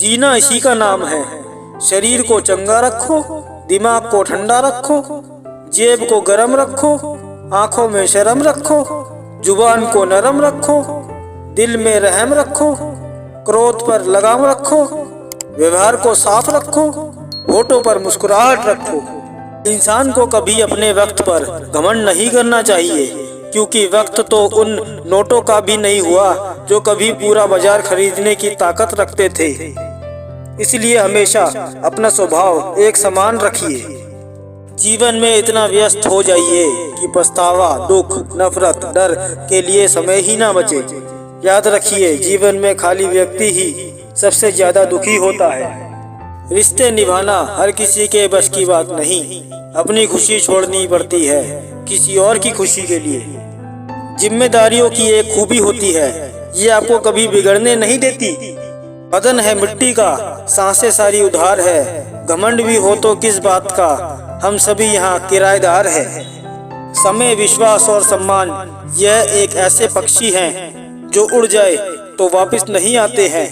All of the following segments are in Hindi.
जीना इसी का नाम है। शरीर को चंगा रखो, दिमाग को ठंडा रखो, जेब को गरम रखो, आंखों में शर्म रखो, जुबान को नरम रखो, दिल में रहम रखो, क्रोध पर लगाम रखो, व्यवहार को साफ रखो, होठों पर मुस्कुराहट रखो। इंसान को कभी अपने वक्त पर घमंड नहीं करना चाहिए, क्योंकि वक्त तो उन नोटों का भी नहीं हुआ जो कभी पूरा बाजार खरीदने की ताकत रखते थे। इसलिए हमेशा अपना स्वभाव एक समान रखिए। जीवन में इतना व्यस्त हो जाइए कि पछतावा, दुख, नफरत, डर के लिए समय ही ना बचे। याद रखिए, जीवन में खाली व्यक्ति ही सबसे ज्यादा दुखी होता है। रिश्ते निभाना हर किसी के बस की बात नहीं। अपनी खुशी छोड़नी पड़ती है किसी और की खुशी के लिए। जिम्मेदारियों की एक खूबी होती है, ये आपको कभी बिगड़ने नहीं देती। बदन है मिट्टी का, सांसें सारी उधार है। घमंड भी हो तो किस बात का, हम सभी यहाँ किराएदार हैं। समय, विश्वास और सम्मान यह एक ऐसे पक्षी हैं जो उड़ जाए तो वापस नहीं आते हैं।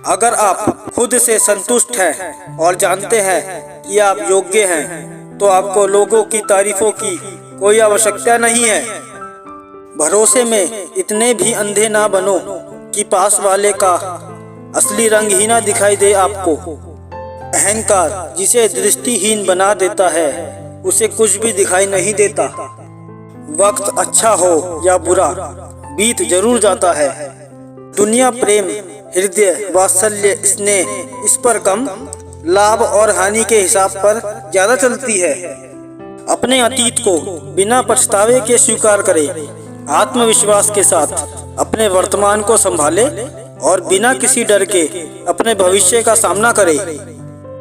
अगर आप खुद से संतुष्ट हैं और जानते हैं कि आप योग्य हैं, तो आपको लोगों की तारीफों की कोई आवश्यकता नहीं है। भरोसे में इतने भी अंधे ना बनो कि पास वाले का असली रंग ही ना दिखाई दे आपको। अहंकार जिसे दृष्टिहीन बना देता है, उसे कुछ भी दिखाई नहीं देता। वक्त अच्छा हो या बुरा, बीत जरूर जाता है। दुनिया प्रेम, हृदय, वात्सल्य, स्नेह इस पर कम, लाभ और हानि के हिसाब पर ज्यादा चलती है। अपने अतीत को बिना पछतावे के स्वीकार करें। आत्मविश्वास के साथ अपने वर्तमान को संभाले और बिना किसी डर के अपने भविष्य का सामना करें।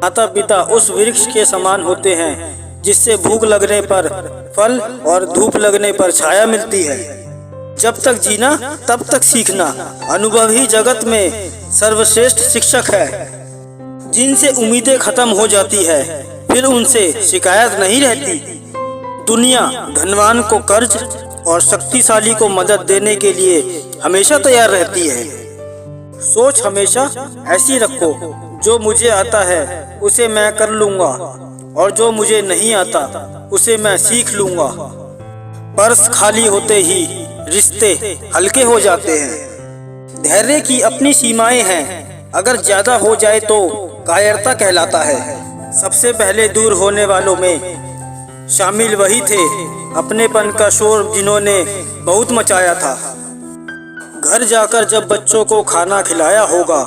माता पिता उस वृक्ष के समान होते हैं जिससे भूख लगने पर फल और धूप लगने पर छाया मिलती है। जब तक जीना तब तक सीखना, अनुभव ही जगत में सर्वश्रेष्ठ शिक्षक है। जिनसे उम्मीदें खत्म हो जाती है, फिर उनसे शिकायत नहीं रहती। दुनिया धनवान को कर्ज और शक्तिशाली को मदद देने के लिए हमेशा तैयार रहती है। सोच हमेशा ऐसी रखो, जो मुझे आता है उसे मैं कर लूंगा और जो मुझे नहीं आता उसे मैं सीख लूंगा। पर्स खाली होते ही रिश्ते हल्के हो जाते हैं। धैर्य की अपनी सीमाएं हैं, अगर ज्यादा हो जाए तो कायरता कहलाता है। सबसे पहले दूर होने वालों में शामिल वही थे अपनेपन का शोर जिन्होंने बहुत मचाया था। घर जाकर जब बच्चों को खाना खिलाया होगा,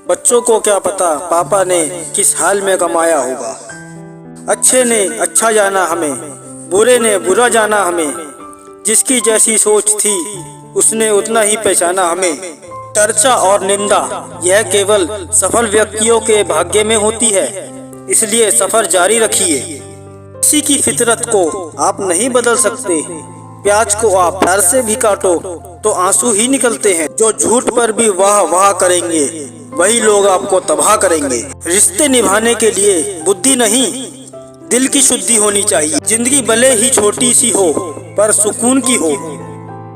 बच्चों को क्या पता पापा ने किस हाल में कमाया होगा। अच्छे ने अच्छा जाना हमें, बुरे ने बुरा जाना हमें। जिसकी जैसी सोच थी उसने उतना ही पहचाना हमें। चर्चा और निंदा यह केवल सफल व्यक्तियों के भाग्य में होती है, इसलिए सफर जारी रखिए। किसी की फितरत को आप नहीं बदल सकते। प्याज को आप प्यार से भी काटो तो आंसू ही निकलते हैं। जो झूठ पर भी वाह वाह करेंगे, वही लोग आपको तबाह करेंगे। रिश्ते निभाने के लिए बुद्धि नहीं, दिल की शुद्धि होनी चाहिए। जिंदगी भले ही छोटी सी हो पर सुकून की हो।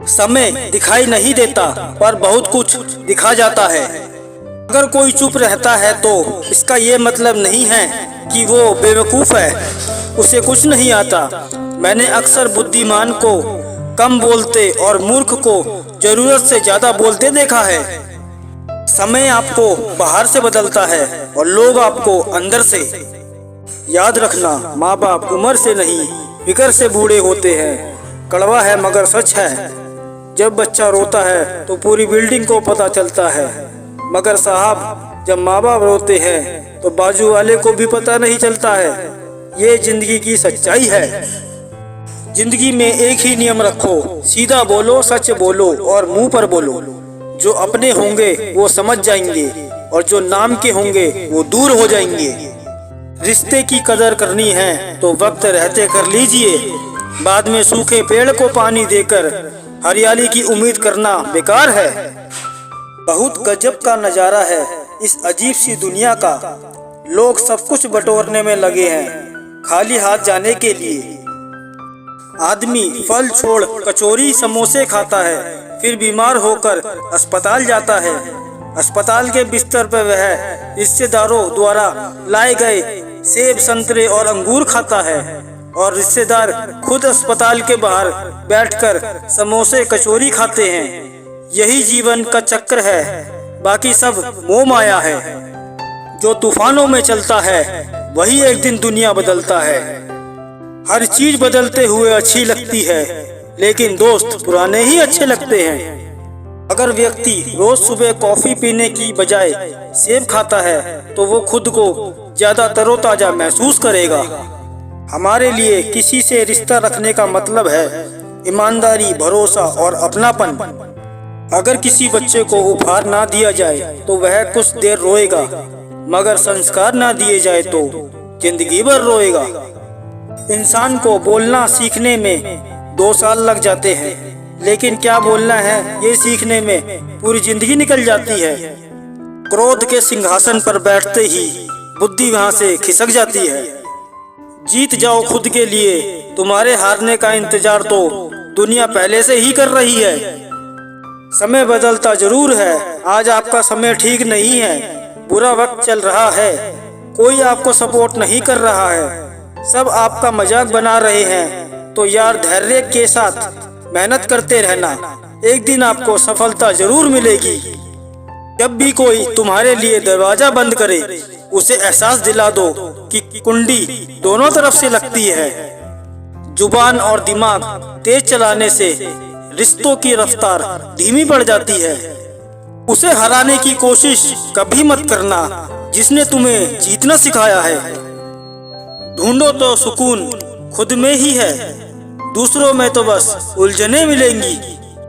समय दिखाई नहीं देता पर बहुत कुछ दिखा जाता है। अगर कोई चुप रहता है तो इसका ये मतलब नहीं है कि वो बेवकूफ है, उसे कुछ नहीं आता। मैंने अक्सर बुद्धिमान को कम बोलते और मूर्ख को जरूरत से ज्यादा बोलते देखा है। समय आपको बाहर से बदलता है और लोग आपको अंदर से। याद रखना, माँ बाप उम्र से नहीं फिक्र से बूढ़े होते हैं। कड़वा है मगर सच है। जब बच्चा रोता है तो पूरी बिल्डिंग को पता चलता है, मगर साहब जब माँ बाप रोते हैं तो बाजू वाले को भी पता नहीं चलता है। ये जिंदगी की सच्चाई है। जिंदगी में एक ही नियम रखो, सीधा बोलो, सच बोलो और मुंह पर बोलो। जो अपने होंगे वो समझ जाएंगे और जो नाम के होंगे वो दूर हो जाएंगे। रिश्ते की कदर करनी है तो वक्त रहते कर लीजिए। बाद में सूखे पेड़ को पानी देकर हरियाली की उम्मीद करना बेकार है। बहुत गजब का नजारा है इस अजीब सी दुनिया का। लोग सब कुछ बटोरने में लगे हैं, खाली हाथ जाने के लिए। आदमी फल छोड़ कचौरी समोसे खाता है, फिर बीमार होकर अस्पताल जाता है। अस्पताल के बिस्तर पर वह रिश्तेदारों द्वारा लाए गए सेब, संतरे और अंगूर खाता है और रिश्तेदार खुद अस्पताल के बाहर बैठकर समोसे, कचौरी खाते हैं। यही जीवन का चक्र है, बाकी सब मोह माया है। जो तूफानों में चलता है वही एक दिन दुनिया बदलता है। हर चीज बदलते हुए अच्छी लगती है, लेकिन दोस्त पुराने ही अच्छे लगते हैं। अगर व्यक्ति रोज सुबह कॉफी पीने की बजाय सेब खाता है तो वो खुद को ज्यादा तरोताजा महसूस करेगा। हमारे लिए किसी से रिश्ता रखने का मतलब है ईमानदारी, भरोसा और अपनापन। अगर किसी बच्चे को उपहार ना दिया जाए तो वह कुछ देर रोएगा, मगर संस्कार ना दिए जाए तो जिंदगी भर रोएगा। इंसान को बोलना सीखने में 2 साल लग जाते हैं, लेकिन क्या बोलना है ये सीखने में पूरी जिंदगी निकल जाती है। क्रोध के सिंहासन पर बैठते ही बुद्धि वहां से खिसक जाती है। जीत जाओ खुद के लिए, तुम्हारे हारने का इंतजार तो दुनिया पहले से ही कर रही है। समय बदलता जरूर है, आज आपका समय ठीक नहीं है, बुरा वक्त चल रहा है, कोई आपको सपोर्ट नहीं कर रहा है, सब आपका मजाक बना रहे हैं, तो यार धैर्य के साथ मेहनत करते रहना, एक दिन आपको सफलता जरूर मिलेगी। जब भी कोई तुम्हारे लिए दरवाजा बंद करे, उसे एहसास दिला दो कि कुंडी दोनों तरफ से लगती है। जुबान और दिमाग तेज चलाने से रिश्तों की रफ्तार धीमी पड़ जाती है। उसे हराने की कोशिश कभी मत करना जिसने तुम्हें जीतना सिखाया है। ढूंढो तो सुकून खुद में ही है, दूसरों में तो बस उलझने मिलेंगी।